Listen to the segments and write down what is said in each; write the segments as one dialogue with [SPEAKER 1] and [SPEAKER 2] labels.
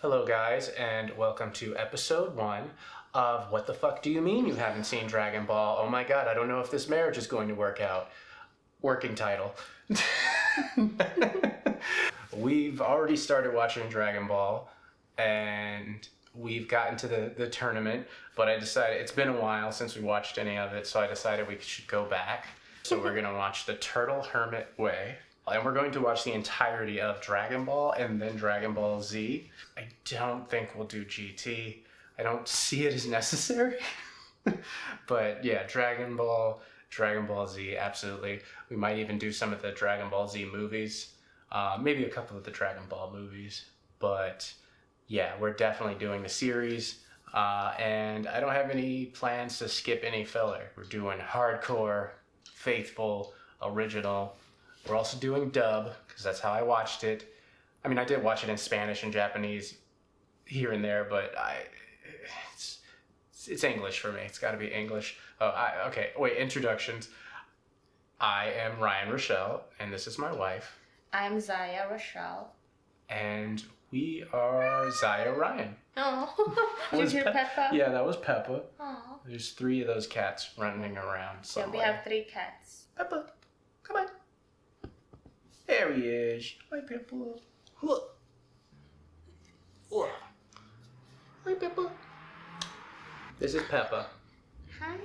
[SPEAKER 1] Hello guys, and welcome to episode 1 of What the Fuck Do You Mean You Haven't Seen Dragon Ball? Oh my god, I don't know if this marriage is going to work out. Working title. We've already started watching Dragon Ball, and we've gotten to the tournament, but I decided, it's been a while since we watched any of it, so I decided we should go back. So we're going to watch the Turtle Hermit Way. And we're going to watch the entirety of Dragon Ball and then Dragon Ball Z. I don't think we'll do GT. I don't see it as necessary. But yeah, Dragon Ball Z, absolutely. We might even do some of the Dragon Ball Z movies. Maybe a couple of the Dragon Ball movies. But yeah, we're definitely doing the series. And I don't have any plans to skip any filler. We're doing hardcore, faithful, original. We're also doing dub, because that's how I watched it. I mean, I did watch it in Spanish and Japanese here and there, but it's English for me. It's got to be English. Okay, wait, introductions. I am Ryan Rochelle, and this is my wife.
[SPEAKER 2] I'm Zaya Rochelle.
[SPEAKER 1] And we are ZAYARYAN.
[SPEAKER 2] Oh, did you hear Peppa?
[SPEAKER 1] Yeah, that was Peppa.
[SPEAKER 2] Oh.
[SPEAKER 1] There's 3 of those cats running around somewhere.
[SPEAKER 2] Yeah, we have 3 cats.
[SPEAKER 1] Peppa, come on. There he is. Hi, Peppa. Look. Hi, Peppa. This is Peppa.
[SPEAKER 2] Hi.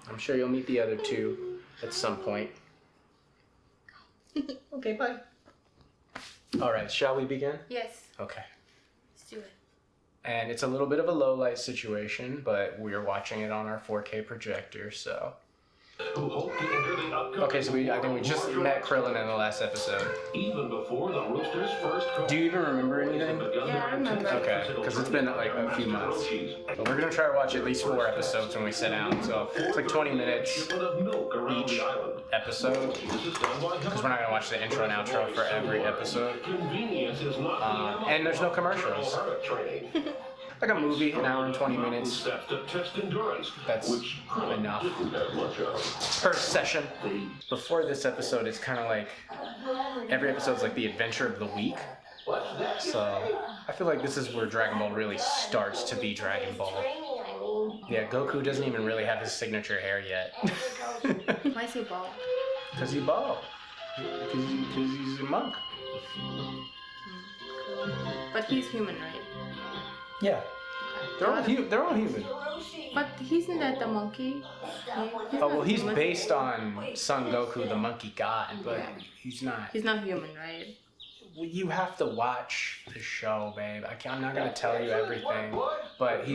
[SPEAKER 1] I'm sure you'll meet the other 2 at some point. Okay, bye. All right, shall we begin?
[SPEAKER 2] Yes.
[SPEAKER 1] Okay.
[SPEAKER 2] Let's do it.
[SPEAKER 1] And it's a little bit of a low light situation, but we're watching it on our 4K projector, so. Okay, so I think we just met Krillin in the last episode.
[SPEAKER 3] Even before the Roosters' first
[SPEAKER 1] Do you even remember anything?
[SPEAKER 2] Yeah, I remember.
[SPEAKER 1] Okay, because it's been like a few months. But we're gonna try to watch at least 4 episodes when we sit down. So it's like 20 minutes each episode, because we're not gonna watch the intro and outro for every episode. And there's no commercials. Like a movie, an hour and 20 minutes. That's enough per session. Before this episode, it's kind of like every episode's like the adventure of the week. So I feel like this is where Dragon Ball really starts to be Dragon Ball. Yeah, Goku doesn't even really have his signature hair yet.
[SPEAKER 2] Why is he bald?
[SPEAKER 1] Because he's bald. Because he's a monk.
[SPEAKER 2] But he's human, right?
[SPEAKER 1] Yeah. They're all human.
[SPEAKER 2] But isn't that the monkey?
[SPEAKER 1] He's based on Son Goku, the monkey god, but he's not.
[SPEAKER 2] He's not human, right?
[SPEAKER 1] Well, you have to watch the show, babe. I'm not gonna tell you everything, but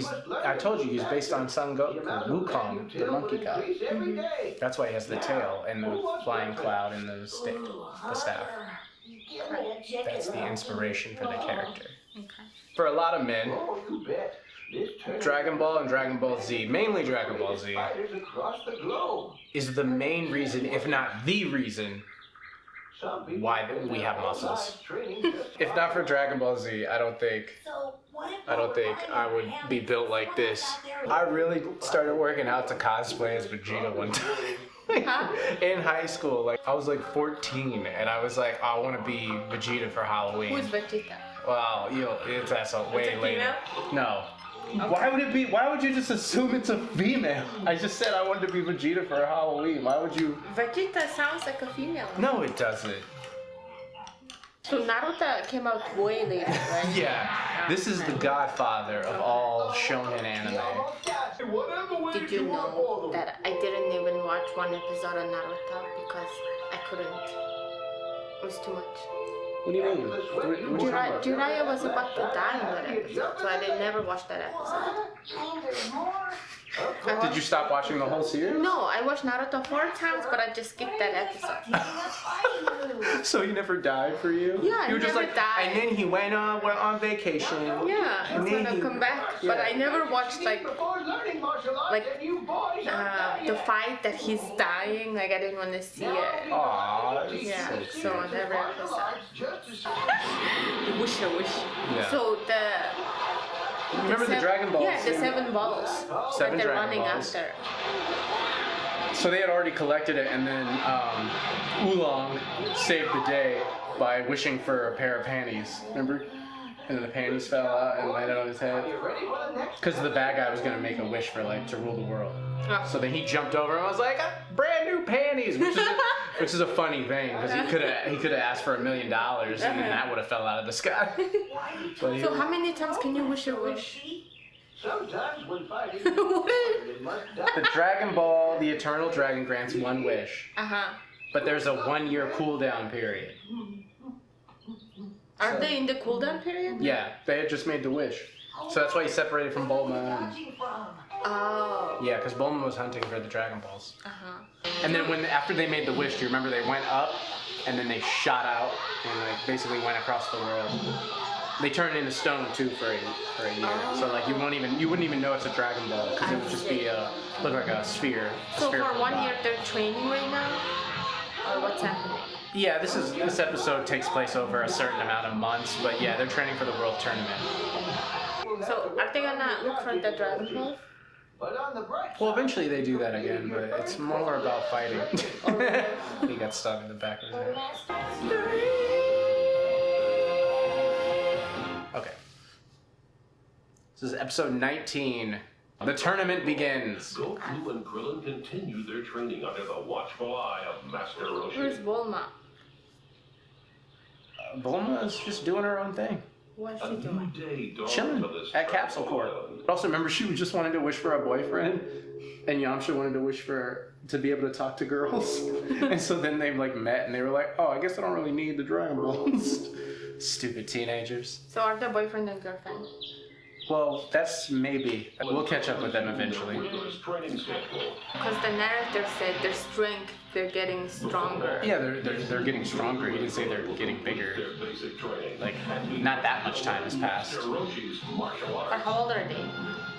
[SPEAKER 1] I told you he's based on Son Goku, Wukong, the monkey god. Mm-hmm. That's why he has the tail and the flying cloud and the stick, the staff. That's the inspiration for the character.
[SPEAKER 2] Okay.
[SPEAKER 1] For a lot of men, Dragon Ball and Dragon Ball Z, mainly Dragon Ball Z, is the main reason, if not the reason, why we have muscles. If not for Dragon Ball Z, I don't think I would be built like this. I really started working out to cosplay as Vegeta one time. In high school, like I was like 14, and I was like, I want to be Vegeta for Halloween.
[SPEAKER 2] Who's Vegeta?
[SPEAKER 1] Well, that's way later. No.
[SPEAKER 2] Okay.
[SPEAKER 1] Why would you just assume it's a female? I just said I wanted to be Vegeta for Halloween. Why would you?
[SPEAKER 2] Vegeta sounds like a female.
[SPEAKER 1] No, it doesn't.
[SPEAKER 2] So Naruto came out way later, right?
[SPEAKER 1] Yeah. This is the godfather of all shonen anime.
[SPEAKER 2] Did you know that I didn't even watch one episode of Naruto because I couldn't. It was too much.
[SPEAKER 1] What do you mean? What are you talking about?
[SPEAKER 2] Jiraiya was about to die in that episode, so I didn't never watch that episode.
[SPEAKER 1] Did you stop watching the whole series?
[SPEAKER 2] No, I watched Naruto 4 times, but I just skipped that episode.
[SPEAKER 1] So he never died for you?
[SPEAKER 2] Yeah,
[SPEAKER 1] you were
[SPEAKER 2] he
[SPEAKER 1] just
[SPEAKER 2] never
[SPEAKER 1] like,
[SPEAKER 2] died.
[SPEAKER 1] And then he went on vacation.
[SPEAKER 2] Yeah,
[SPEAKER 1] and
[SPEAKER 2] he's
[SPEAKER 1] then
[SPEAKER 2] gonna come back, but I never watched like the fight that he's dying. Like I didn't want to see it.
[SPEAKER 1] Aww.
[SPEAKER 2] Yeah, so on every episode. Wish.
[SPEAKER 1] Yeah.
[SPEAKER 2] So
[SPEAKER 1] Remember the Dragon Balls?
[SPEAKER 2] Yeah, the 7 balls
[SPEAKER 1] 7
[SPEAKER 2] that they're
[SPEAKER 1] Dragon
[SPEAKER 2] running
[SPEAKER 1] Balls.
[SPEAKER 2] after.
[SPEAKER 1] So they had already collected it, and then Oolong saved the day by wishing for a pair of panties. Remember? and then the panties fell out and landed on his head. Because the bad guy was gonna make a wish for like to rule the world. So then he jumped over and was like, brand new panties, which is a funny thing because he could have asked for $1 million and then that would have fell out of the sky.
[SPEAKER 2] So how many times can you wish a wish?
[SPEAKER 3] Sometimes when fighting,
[SPEAKER 1] The Dragon Ball, the Eternal Dragon grants one wish, but there's a 1-year cooldown period.
[SPEAKER 2] Are they in the cooldown period?
[SPEAKER 1] Yeah, they had just made the wish. So that's why he separated from Bulma.
[SPEAKER 2] Oh.
[SPEAKER 1] Yeah, because Bulma was hunting for the Dragon Balls. And then after they made the wish, do you remember they went up and then they shot out and like basically went across the world. They turned into stone too for a year. So like you wouldn't even know it's a Dragon Ball because it would just be look like a sphere.
[SPEAKER 2] So for 1 year they're training right now, or what's happening?
[SPEAKER 1] Yeah, this episode takes place over a certain amount of months, but yeah, they're training for the World Tournament.
[SPEAKER 2] So are they gonna look for the Dragon Ball?
[SPEAKER 1] Well, eventually they do that again, but it's more about fighting. He got stabbed in the back of his head. Okay. This is episode 19. The tournament begins.
[SPEAKER 3] Goku and Krillin continue their training under the watchful eye of Master
[SPEAKER 2] Where's
[SPEAKER 3] Roshi.
[SPEAKER 2] Bulma?
[SPEAKER 1] Bulma is just doing her own thing.
[SPEAKER 2] What's
[SPEAKER 3] A
[SPEAKER 2] she
[SPEAKER 3] new
[SPEAKER 2] doing?
[SPEAKER 3] day dawns
[SPEAKER 1] Chilling
[SPEAKER 3] for this
[SPEAKER 1] at Capsule
[SPEAKER 3] tranquil
[SPEAKER 1] Corp.
[SPEAKER 3] world.
[SPEAKER 1] Also, remember she just wanted to wish for a boyfriend, and Yamcha wanted to wish for to be able to talk to girls. And so then they like met, and they were like, "Oh, I guess I don't really need the Dragon Balls." Stupid teenagers.
[SPEAKER 2] So are they boyfriend and girlfriend?
[SPEAKER 1] Well, that's maybe. We'll catch up with them eventually.
[SPEAKER 3] Rigorous training schedule.
[SPEAKER 2] Because the narrator said their strength, they're getting stronger.
[SPEAKER 1] Yeah, they're getting stronger. He didn't say they're getting bigger.
[SPEAKER 3] Their basic training.
[SPEAKER 1] Like, not that much time has passed.
[SPEAKER 3] Master Roshi's martial
[SPEAKER 2] Or
[SPEAKER 3] arts.
[SPEAKER 2] how old are they?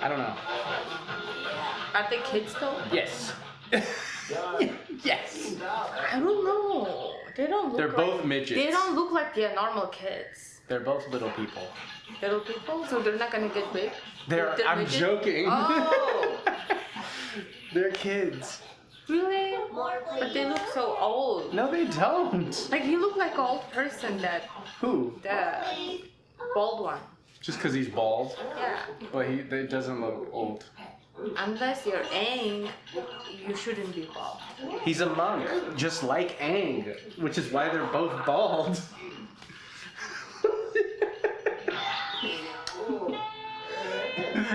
[SPEAKER 1] I don't know.
[SPEAKER 2] Are they kids though?
[SPEAKER 1] Yes. Yes.
[SPEAKER 2] I don't know. They don't look
[SPEAKER 1] They're
[SPEAKER 2] like,
[SPEAKER 1] both midgets.
[SPEAKER 2] They don't look like they're normal kids.
[SPEAKER 1] They're both little people.
[SPEAKER 2] Little people, so they're not gonna get big.
[SPEAKER 1] They're. I'm
[SPEAKER 2] midget?
[SPEAKER 1] joking.
[SPEAKER 2] Oh,
[SPEAKER 1] They're kids.
[SPEAKER 2] really? But they look so old.
[SPEAKER 1] No, they don't.
[SPEAKER 2] Like you look like an old person. That
[SPEAKER 1] Who?
[SPEAKER 2] the bald one.
[SPEAKER 1] Just because he's bald?
[SPEAKER 2] Yeah.
[SPEAKER 1] But he doesn't look old.
[SPEAKER 2] Unless you're Aang, you shouldn't be bald.
[SPEAKER 1] He's a monk, just like Aang, which is why they're both bald.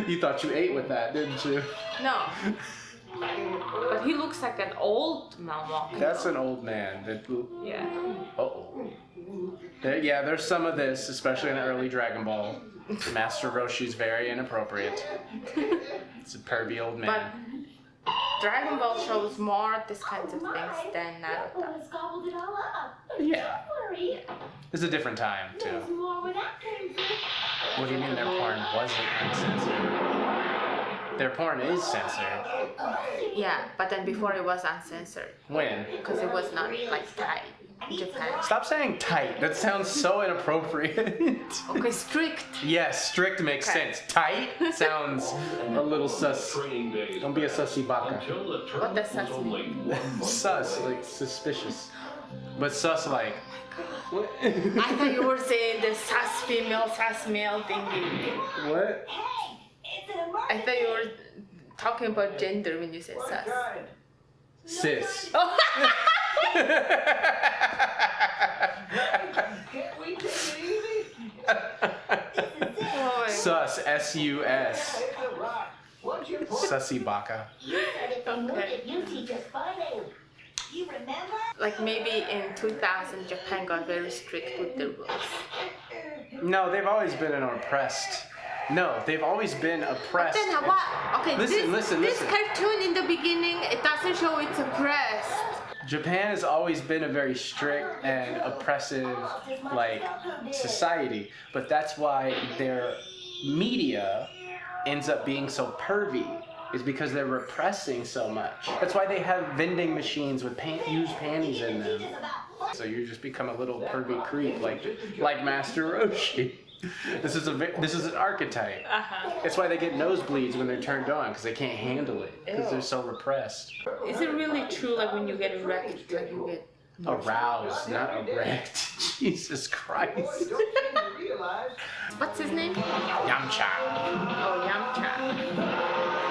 [SPEAKER 1] You thought you ate with that, didn't you?
[SPEAKER 2] No. But he looks like an old man walking.
[SPEAKER 1] That's an old man.
[SPEAKER 2] Yeah.
[SPEAKER 1] Uh-oh. There's some of this, especially in early Dragon Ball. Master Roshi's very inappropriate. It's a pervy old
[SPEAKER 2] But
[SPEAKER 1] man.
[SPEAKER 2] Dragon Ball shows more this kinds of things than Naruto.
[SPEAKER 4] Gobbled it all up.
[SPEAKER 1] Yeah.
[SPEAKER 4] Don't worry.
[SPEAKER 1] It's a different time, too.
[SPEAKER 4] There's more where that came from.
[SPEAKER 1] What do you mean their porn wasn't uncensored? Their porn is censored.
[SPEAKER 2] Yeah, but then before it was uncensored.
[SPEAKER 1] When?
[SPEAKER 2] Because it was not like Thai, Japan.
[SPEAKER 1] Stop saying tight. That sounds so inappropriate.
[SPEAKER 2] Okay, strict.
[SPEAKER 1] Yes, strict makes
[SPEAKER 2] Okay.
[SPEAKER 1] sense. Tight sounds a little sus.
[SPEAKER 3] Training days.
[SPEAKER 1] Don't be a sussy baka.
[SPEAKER 3] Until the
[SPEAKER 2] What does
[SPEAKER 3] tournament was
[SPEAKER 2] sus
[SPEAKER 3] only
[SPEAKER 2] mean?
[SPEAKER 3] 1 month
[SPEAKER 1] Sus,
[SPEAKER 3] away.
[SPEAKER 1] like suspicious. But sus like. What?
[SPEAKER 2] I thought you were saying the sus male thingy.
[SPEAKER 1] What?
[SPEAKER 4] Hey, it's an
[SPEAKER 2] I
[SPEAKER 4] emergency.
[SPEAKER 2] thought you were talking about gender when you said sus.
[SPEAKER 1] Sis.
[SPEAKER 2] Oh.
[SPEAKER 3] Can't we take it easy?
[SPEAKER 2] Oh my
[SPEAKER 1] Sus. S-U-S.
[SPEAKER 3] It's a rock. What's your point?
[SPEAKER 1] Sussy baka.
[SPEAKER 4] You said if they would,
[SPEAKER 2] Okay.
[SPEAKER 4] you teach us fighting. You remember?
[SPEAKER 2] Like maybe in 2000 Japan got very strict with the rules.
[SPEAKER 1] No, they've always been an oppressed. No, they've always been oppressed.
[SPEAKER 2] Then what? Okay,
[SPEAKER 1] Listen,
[SPEAKER 2] this
[SPEAKER 1] listen.
[SPEAKER 2] cartoon in the beginning, it doesn't show it's oppressed.
[SPEAKER 1] Japan has always been a very strict and oppressive, like, society. But that's why their media ends up being so pervy, is because they're repressing so much. That's why they have vending machines with used panties in them. So you just become a little pervy creep, like Master Roshi. This is an archetype. That's why they get nosebleeds when they're turned on, because they can't handle it, because they're so repressed.
[SPEAKER 2] Is it really true like when you get erect, like you get
[SPEAKER 1] Aroused, not erect. Jesus Christ.
[SPEAKER 5] realize.
[SPEAKER 2] What's his name?
[SPEAKER 1] Yamcha.
[SPEAKER 2] Oh, Yamcha.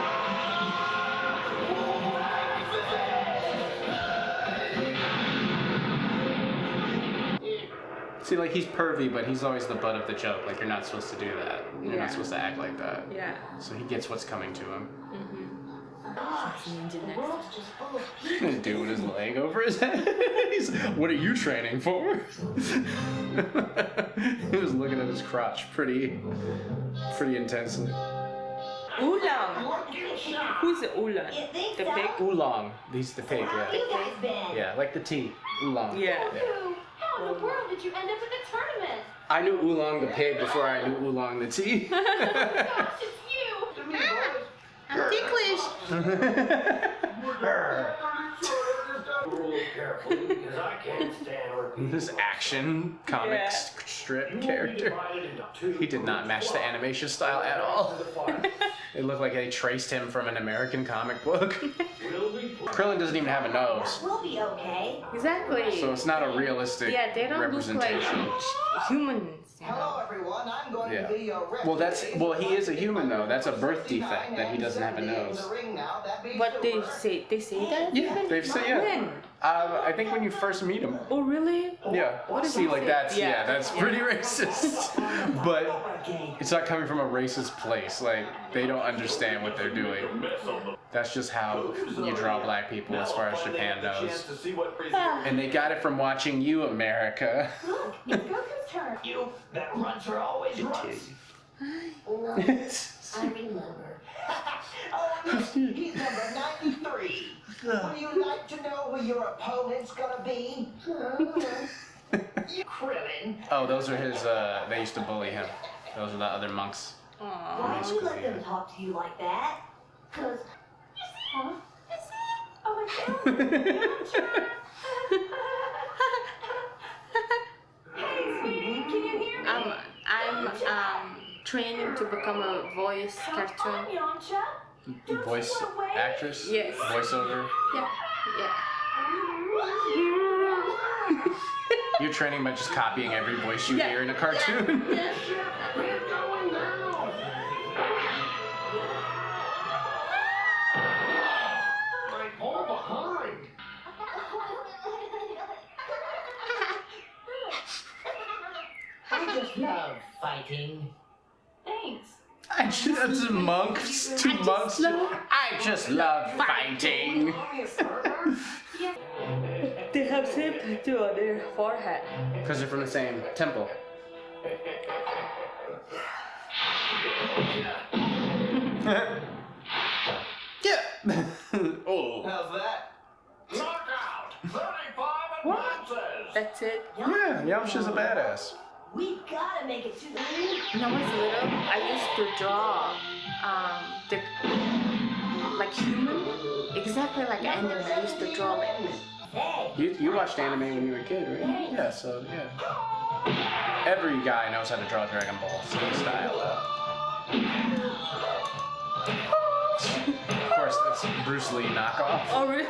[SPEAKER 1] See, like, he's pervy, but he's always the butt of the joke. Like, you're not supposed to do that. You're
[SPEAKER 2] Yeah.
[SPEAKER 1] not supposed to act like that.
[SPEAKER 2] Yeah.
[SPEAKER 1] So he gets what's coming to him.
[SPEAKER 2] Ninja
[SPEAKER 4] The
[SPEAKER 2] next.
[SPEAKER 4] world's just full of
[SPEAKER 1] He's gonna do with his leg over his head. What are you training for? He was looking at his crotch pretty intensely.
[SPEAKER 2] Oolong. Who's the Oolong?
[SPEAKER 4] You think
[SPEAKER 2] The
[SPEAKER 4] so?
[SPEAKER 2] pig?
[SPEAKER 1] Oolong. He's the pig,
[SPEAKER 4] How have
[SPEAKER 1] yeah.
[SPEAKER 4] you guys been?
[SPEAKER 1] Yeah, like the tea. Oolong.
[SPEAKER 2] Yeah.
[SPEAKER 6] How in the world did you end up at the tournament?
[SPEAKER 1] I knew Oolong the pig before I knew Oolong the tea.
[SPEAKER 6] Gosh, it's you!
[SPEAKER 5] To me, boys.
[SPEAKER 2] I'm ticklish.
[SPEAKER 5] Really carefully because I can't stand repeating.
[SPEAKER 1] This action comic
[SPEAKER 2] Yeah.
[SPEAKER 1] strip character. He did not match the animation style at all. It looked like they traced him from an American comic book. Krillin doesn't even have a nose,
[SPEAKER 4] We'll be okay.
[SPEAKER 2] Exactly.
[SPEAKER 1] so it's not a realistic
[SPEAKER 2] Yeah, they don't look like
[SPEAKER 1] representation.
[SPEAKER 2] humans. You know?
[SPEAKER 5] Hello, everyone. I'm going
[SPEAKER 1] Yeah.
[SPEAKER 5] to be your ref.
[SPEAKER 1] Well, he is a human though. That's a birth defect that he doesn't have a nose.
[SPEAKER 2] But they say that?
[SPEAKER 1] Yeah, they've said yeah.
[SPEAKER 2] When?
[SPEAKER 1] I think when you first meet him.
[SPEAKER 2] Oh, really?
[SPEAKER 1] Yeah.
[SPEAKER 2] What did
[SPEAKER 1] See,
[SPEAKER 2] he
[SPEAKER 1] like
[SPEAKER 2] say?
[SPEAKER 1] that's
[SPEAKER 2] Yeah.
[SPEAKER 1] that's pretty racist. But it's not coming from a racist place. Like they don't understand what they're doing. That's just how you draw black people as far as Japan goes. And they got it from watching you, America.
[SPEAKER 4] Look, it's Goku's turn.
[SPEAKER 5] You, that runter always runs.
[SPEAKER 4] I remember.
[SPEAKER 5] Oh, look, he's number 93. Would you like to know who your opponent's gonna be? You Krillin.
[SPEAKER 1] Oh, those are his. They used to bully him. Those are the other monks.
[SPEAKER 2] Aww.
[SPEAKER 4] Why do you let them talk to you like that? Cause, huh?
[SPEAKER 6] Oh, it's Yamcha! Hey, sweetie, can you hear me?
[SPEAKER 2] I'm training to become a voice
[SPEAKER 6] Come
[SPEAKER 2] cartoon.
[SPEAKER 6] on, Yamcha.
[SPEAKER 1] Voice actress.
[SPEAKER 2] Yes.
[SPEAKER 1] Voiceover.
[SPEAKER 2] Yeah. Yeah.
[SPEAKER 1] You're training by just copying every voice you
[SPEAKER 2] Yeah.
[SPEAKER 1] hear in a cartoon.
[SPEAKER 2] Yeah.
[SPEAKER 5] We're going down. I'm all behind. I just love fighting.
[SPEAKER 6] Thanks.
[SPEAKER 1] I just that's monks. Two monks. I just love fighting.
[SPEAKER 2] They have same tattoo on their forehead.
[SPEAKER 1] Because they're from the same temple. Yeah. Oh.
[SPEAKER 5] How's that?
[SPEAKER 3] Knockout! 35 advances!
[SPEAKER 2] That's it.
[SPEAKER 1] Yeah, Yamcha's a badass.
[SPEAKER 4] we gotta make it to the
[SPEAKER 2] When I was little, I used to draw the like human, exactly like anime. I used to draw like this.
[SPEAKER 4] Hey,
[SPEAKER 1] You watched anime when you were a kid, right? Yeah, so yeah. Every guy knows how to draw Dragon Ball Z style. Of course, that's Bruce Lee knockoff.
[SPEAKER 2] Oh really?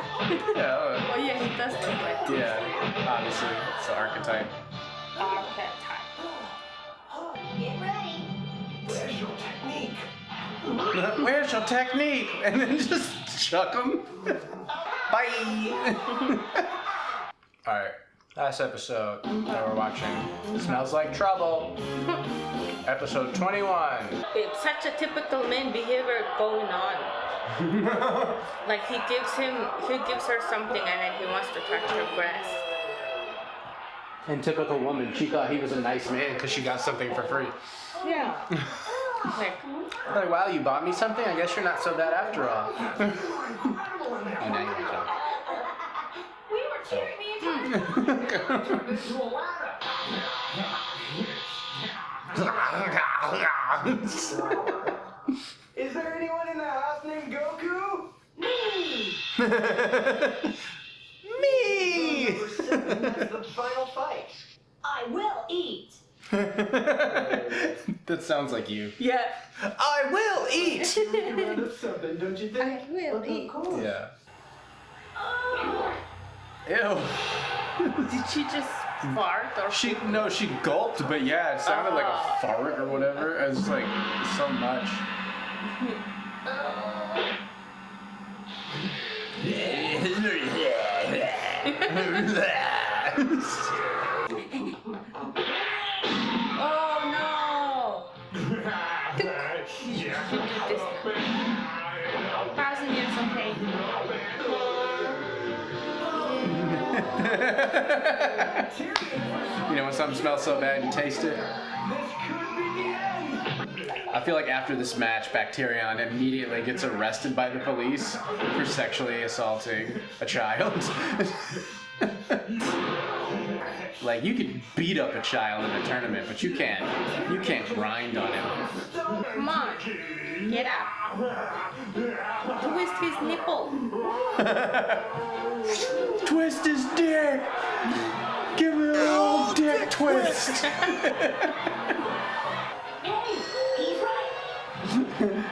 [SPEAKER 1] Yeah,
[SPEAKER 2] Oh yeah, he does look like
[SPEAKER 1] yeah. Obviously, it's the archetype.
[SPEAKER 2] archetype.
[SPEAKER 4] get ready.
[SPEAKER 5] Where's your technique?
[SPEAKER 1] Where's your technique? And then just chuck him. Bye. All right, last episode that we're watching. Smells Like Trouble. Episode 21.
[SPEAKER 2] It's such a typical man behavior going on. Like he gives her something and then he wants to touch her breast.
[SPEAKER 1] And typical woman, she thought he was a nice man because she got something for free.
[SPEAKER 2] Yeah. Like,
[SPEAKER 1] Like, wow, you bought me something? I guess you're not so bad after all. And now you're joking.
[SPEAKER 6] We were cheering the entire
[SPEAKER 5] Turned into a ladder. Is there anyone in the house named Goku?
[SPEAKER 1] Me!
[SPEAKER 5] Number 7, that's the final fight.
[SPEAKER 4] I will eat.
[SPEAKER 1] That sounds like you.
[SPEAKER 2] yeah.
[SPEAKER 1] I will eat!
[SPEAKER 5] That's something, don't you think?
[SPEAKER 2] I will eat.
[SPEAKER 5] Of course.
[SPEAKER 1] Yeah. Ew.
[SPEAKER 2] Did she just Fart or
[SPEAKER 1] She gulped, but yeah, it sounded like a fart or whatever. It was like so much.
[SPEAKER 2] Oh no! Thousand years, okay.
[SPEAKER 1] You know when something smells so bad you taste it? I feel like after this match, Bacterion immediately gets arrested by the police for sexually assaulting a child. Like, you could beat up a child in a tournament, but you can't grind on him.
[SPEAKER 2] Come on, get up. Twist his nipple.
[SPEAKER 1] Twist his dick! Give me a little dick twist!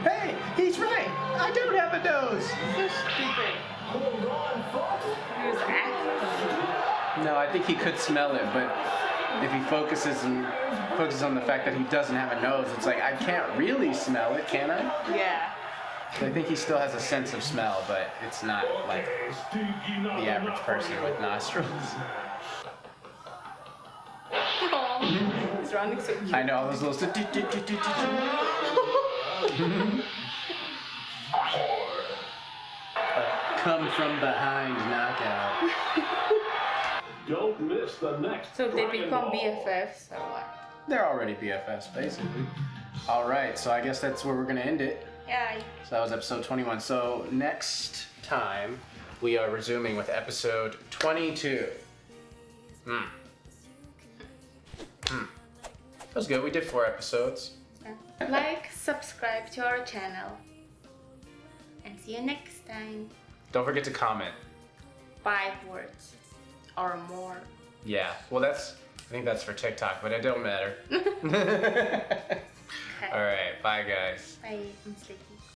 [SPEAKER 1] Hey, he's right! I don't have a nose!
[SPEAKER 2] So stupid. He was acting.
[SPEAKER 1] No, I think he could smell it, but if he focuses on the fact that he doesn't have a nose, it's like, I can't really smell it, can I?
[SPEAKER 2] Yeah.
[SPEAKER 1] I think he still has a sense of smell, but it's not like the average person with nostrils.
[SPEAKER 2] Oh, he's running so cute.
[SPEAKER 1] I know, all those little... Come from behind knockout.
[SPEAKER 3] Don't miss the next.
[SPEAKER 2] So they
[SPEAKER 3] Dragon
[SPEAKER 2] become
[SPEAKER 3] Ball.
[SPEAKER 2] BFFs or what?
[SPEAKER 1] They're already BFFs, basically. Alright, so I guess that's where we're going to end it.
[SPEAKER 2] Yeah.
[SPEAKER 1] So that was episode 21. So next time, we are resuming with episode 22. That was good. We did 4 episodes.
[SPEAKER 2] Like, subscribe to our channel. And see you next time.
[SPEAKER 1] Don't forget to comment.
[SPEAKER 2] 5 words or more.
[SPEAKER 1] Yeah, well I think that's for TikTok, but it don't matter.
[SPEAKER 2] Okay.
[SPEAKER 1] Alright, bye guys.
[SPEAKER 2] Bye. I'm sleeping.